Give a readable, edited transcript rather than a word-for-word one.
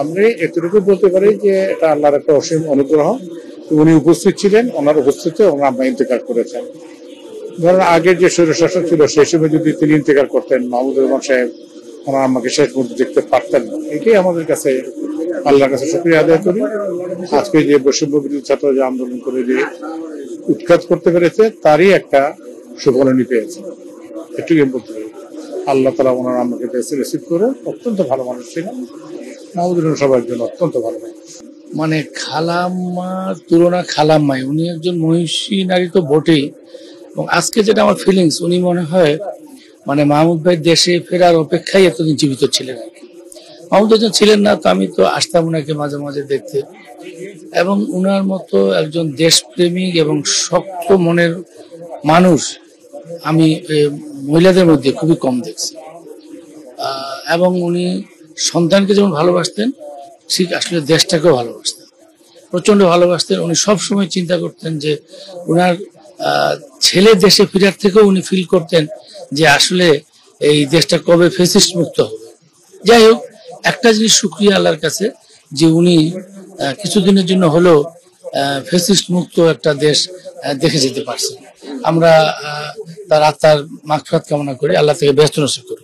আমি এতটুকু বলতে পারি যে এটা আল্লাহর একটা অসীম অনুগ্রহ। উনি উপস্থিত ছিলেন, ওনার উপস্থিতিতে ওনার আম্মা ইন্তেকাল করেছেন। ধরেন আগের যে স্বৈরশাসক ছিল সেই সময় যদি তিনি ইন্তেকাল করতেন, মাহমুদুর রহমান সাহেব ওনার আম্মাকে শেষ মুহূর্তে দেখতে পারতেন না। এটাই আমাদের কাছে আল্লাহর কাছে শুকরিয়া আদায় করি। আজকে যে বৈষম্য বিরোধী ছাত্র যে আন্দোলন করে যে উৎখাত করতে পেরেছে তারই একটা সুফলনী পেয়েছে, এটুকু বলতে পারি। আল্লাহ তাআলা ওনার আম্মাকে রিসিভ করে, অত্যন্ত ভালো মানুষ ছিলেন। মাহমুদুর রহমান সবার জন্য অত্যন্ত ভালো মানুষ। মানে খালাম্মার তুলনা খালাম্মাই, উনি একজন মহিষী নারী তো বটেই। এবং আজকে যেটা আমার ফিলিংস, উনি মনে হয় মানে মাহমুদ ভাই দেশে ফেরার অপেক্ষায় এতদিন জীবিত ছিলেন আর কি। মাহমুদ একজন ছিলেন না, তো আমি তো আসতাম ওনাকে মাঝে মাঝে দেখতে। এবং উনার মতো একজন দেশপ্রেমিক এবং শক্ত মনের মানুষ আমি মহিলাদের মধ্যে খুবই কম দেখছি। এবং উনি সন্তানকে যেমন ভালোবাসতেন, ঠিক আসলে দেশটাকেও ভালোবাসতেন, প্রচন্ড ভালোবাসতেন। উনি সবসময় চিন্তা করতেন যে ওনার ছেলে দেশে ফেরার থেকেও উনি ফিল করতেন যে আসলে এই দেশটা কবে ফ্যাসিস্ট মুক্ত হবে। যাই হোক, একটা জিনিস শুকরিয়া আল্লাহর কাছে যে উনি কিছুদিনের জন্য হলেও ফ্যাসিস্ট মুক্ত একটা দেশ দেখে যেতে পারছেন। আমরা তার আত্মার মাগফিরাত কামনা করি, আল্লাহ থেকে ব্যস্ত নসিব করি।